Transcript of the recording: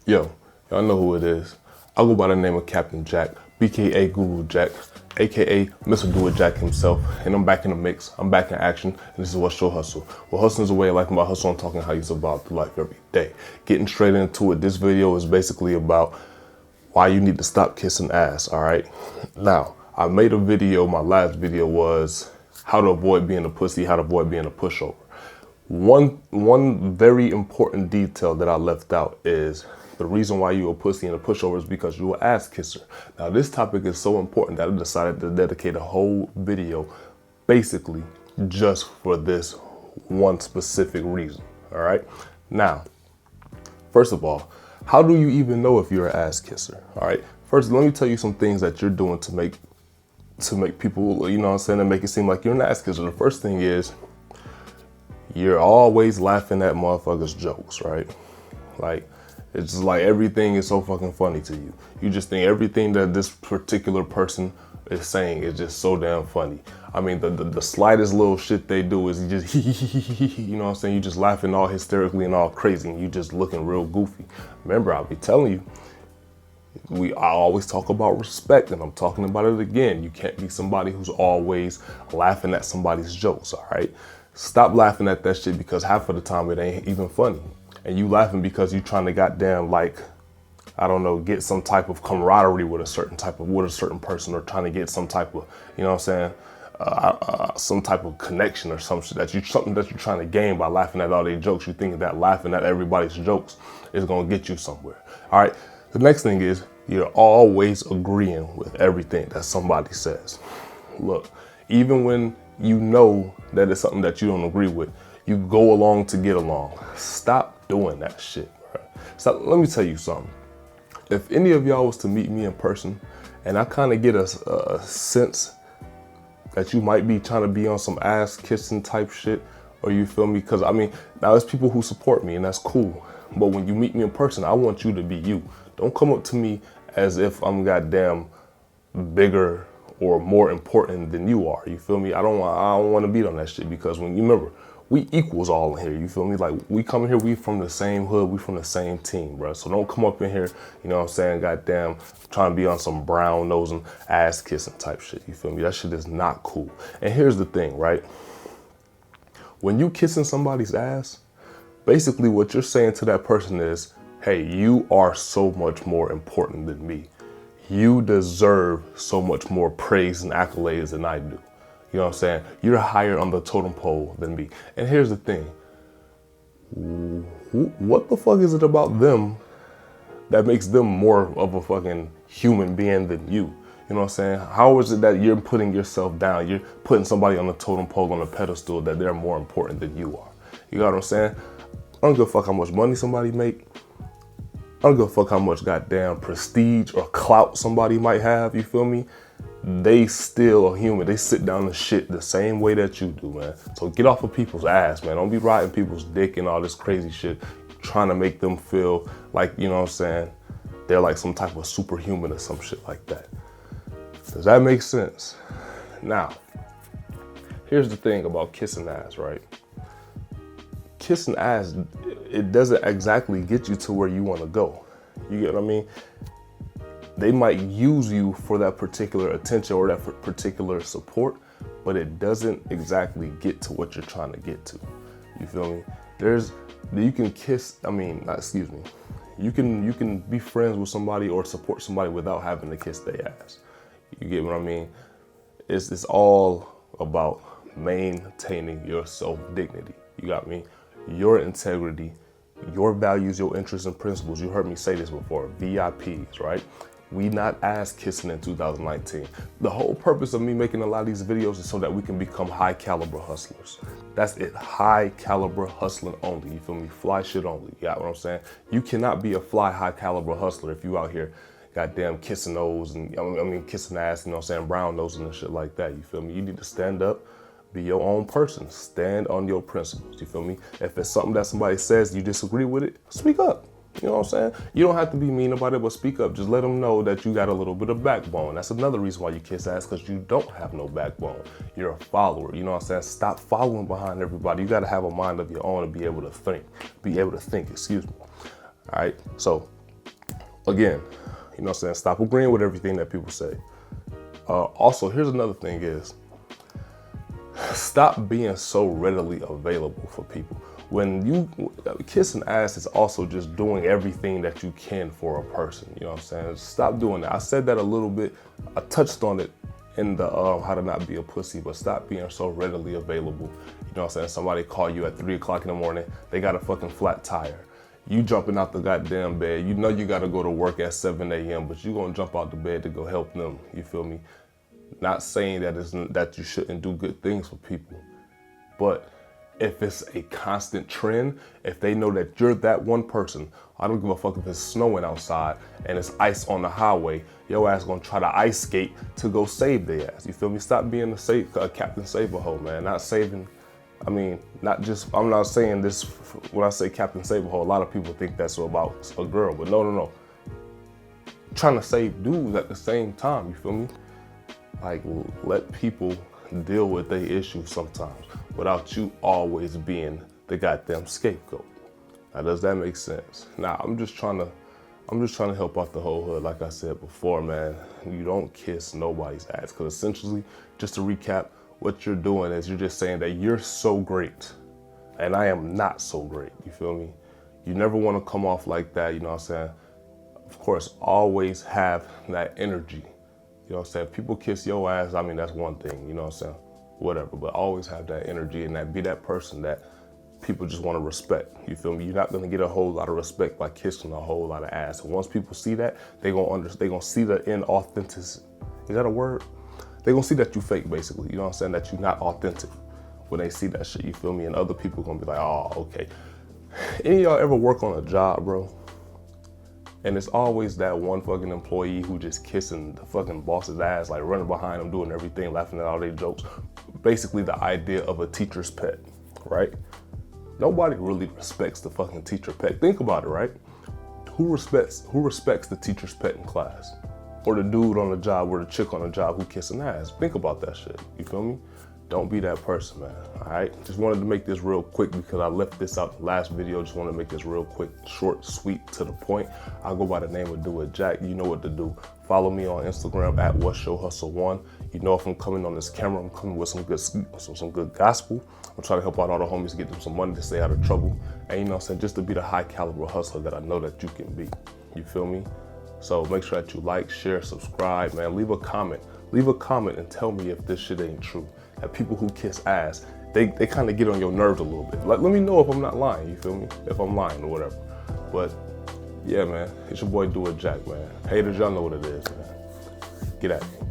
Yo, y'all know who it is. I go by the name of Captain Jack, BKA Google Jack, aka Mr. Do It Jack himself, and I'm back in the mix. I'm back in action, and this is What's Your Hustle. Well, hustling is a way of life. About hustle, I'm talking how you survive through life every day. Getting straight into it, this video is basically about why you need to stop kissing ass, all right? Now, I made a video, my last video was how to avoid being a pussy, how to avoid being a pushover. One very important detail that I left out is the reason why you a pussy and a pushover is because you an ass kisser. Now this topic is so important that I decided to dedicate a whole video basically just for this one specific reason, all right? Now, first of all, how do you even know if you're an ass kisser, all right? First, let me tell you some things that you're doing to make people, you know what I'm saying, to make it seem like you're an ass kisser. The first thing is you're always laughing at motherfuckers' jokes, right? Like, it's just like everything is so fucking funny to you. You just think everything that this particular person is saying is just so damn funny. I mean, the slightest little shit they do is just, you know what I'm saying? You just laughing all hysterically and all crazy, and you just looking real goofy. Remember, I'll be telling you, I always talk about respect, and I'm talking about it again. You can't be somebody who's always laughing at somebody's jokes, all right? Stop laughing at that shit because half of the time it ain't even funny. And you laughing because you trying to goddamn, like, I don't know, get some type of camaraderie with a certain person, or trying to get some type of, you know what I'm saying, some type of connection or something that you're trying to gain by laughing at all their jokes. You think that laughing at everybody's jokes is gonna get you somewhere. All right. The next thing is you're always agreeing with everything that somebody says. Look, even when you know that it's something that you don't agree with, you go along to get along. Stop doing that shit, bro. Stop. Let me tell you something. If any of y'all was to meet me in person, and I kind of get a sense that you might be trying to be on some ass kissing type shit, or you feel me? Because I mean, now there's people who support me, and that's cool. But when you meet me in person, I want you to be you. Don't come up to me as if I'm goddamn bigger or more important than you are. You feel me? I don't want to beat on that shit, because when you remember, we equals all in here. You feel me? Like, we come in here, we from the same hood, we from the same team, bro. So don't come up in here, you know what I'm saying, goddamn, trying to be on some brown nosing ass kissing type shit. You feel me? That shit is not cool. And here's the thing, right? When you kissing somebody's ass, basically what you're saying to that person is, hey, you are so much more important than me. You deserve so much more praise and accolades than I do. You know what I'm saying? You're higher on the totem pole than me. And here's the thing. What the fuck is it about them that makes them more of a fucking human being than you? You know what I'm saying? How is it that you're putting yourself down? You're putting somebody on the totem pole, on a pedestal, that they're more important than you are. You got what I'm saying? I don't give a fuck how much money somebody make. I don't give a fuck how much goddamn prestige or clout somebody might have, you feel me? They still a human. They sit down and shit the same way that you do, man. So get off of people's ass, man. Don't be riding people's dick and all this crazy shit, trying to make them feel like, you know what I'm saying, they're like some type of superhuman or some shit like that. Does that make sense? Now, here's the thing about kissing ass, right? Kissing ass, it doesn't exactly get you to where you want to go. You get what I mean? They might use you for that particular attention or that particular support, but it doesn't exactly get to what you're trying to get to. You feel me? You can kiss, you can be friends with somebody or support somebody without having to kiss their ass. You get what I mean? It's all about maintaining your self-dignity. You got me? Your integrity, your values, your interests and principles. You heard me say this before, VIPs, right? We not ass kissing in 2019. The whole purpose of me making a lot of these videos is so that we can become high caliber hustlers. That's it, high caliber hustling only. You feel me? Fly shit only. You got what I'm saying? You cannot be a fly high caliber hustler if you out here goddamn kissing nose and kissing ass, you know what I'm saying, brown nosing and shit like that. You feel me? You need to stand up, be your own person, stand on your principles. You feel me? If it's something that somebody says you disagree with it, speak up. You know what I'm saying? You don't have to be mean about it, but speak up. Just let them know that you got a little bit of backbone. That's another reason why you kiss ass, because you don't have no backbone. You're a follower. You know what I'm saying? Stop following behind everybody. You got to have a mind of your own to be able to think. Excuse me. All right. So Again, you know what I'm saying? Stop agreeing with everything that people say. Also, here's another thing is, stop being so readily available for people. When you kissing ass is also just doing everything that you can for a person. You know what I'm saying? Stop doing that. I said that a little bit. I touched on it in the how to not be a pussy, but stop being so readily available. You know what I'm saying? Somebody call you at 3 o'clock in the morning. They got a fucking flat tire. You jumping out the goddamn bed. You know you got to go to work at 7 a.m., but you gonna jump out the bed to go help them. You feel me? Not saying that you shouldn't do good things for people, but if it's a constant trend, if they know that you're that one person, I don't give a fuck if it's snowing outside and it's ice on the highway, your ass gonna try to ice skate to go save their ass. You feel me? Stop being a Captain Save-A-Ho, man. Not saving, I mean, not just, I'm not saying this, when I say Captain Save-A-Ho, a lot of people think that's about a girl, but no. Trying to save dudes at the same time, you feel me? Like, let people deal with their issues sometimes without you always being the goddamn scapegoat. Now, does that make sense? Now, I'm just trying to help out the whole hood. Like I said before, man, you don't kiss nobody's ass, because essentially, just to recap, what you're doing is you're just saying that you're so great and I am not so great. You feel me? You never want to come off like that. You know what I'm saying? Of course, always have that energy. You know what I'm saying? People kiss your ass, I mean, that's one thing, you know what I'm saying? Whatever, but always have that energy and be that person that people just want to respect. You feel me? You're not going to get a whole lot of respect by kissing a whole lot of ass. And once people see that, they're going to see the inauthenticity. Is that a word? They're going to see that you fake, basically. You know what I'm saying? That you're not authentic when they see that shit, you feel me? And other people are going to be like, oh, okay. Any of y'all ever work on a job, bro? And it's always that one fucking employee who just kissing the fucking boss's ass, like running behind him, doing everything, laughing at all their jokes. Basically the idea of a teacher's pet, right? Nobody really respects the fucking teacher pet. Think about it, right? Who respects the teacher's pet in class? Or the dude on the job or the chick on the job who kissing ass? Think about that shit, you feel me? Don't be that person, man, all right? Just wanted to make this real quick because I left this out the last video. Just wanted to make this real quick, short, sweet, to the point. I go by the name of Do It Jack. You know what to do. Follow me on Instagram at WhatShowHustle1. You know if I'm coming on this camera, I'm coming with some good gospel. I'm trying to help out all the homies, get them some money to stay out of trouble. And you know what I'm saying, just to be the high caliber hustler that I know that you can be. You feel me? So make sure that you like, share, subscribe, man. Leave a comment. Leave a comment and tell me if this shit ain't true. That people who kiss ass, they kind of get on your nerves a little bit. Like, let me know if I'm not lying, you feel me? If I'm lying or whatever. But yeah, man, it's your boy Do It Jack, man. Haters, y'all know what it is, man. Get at me.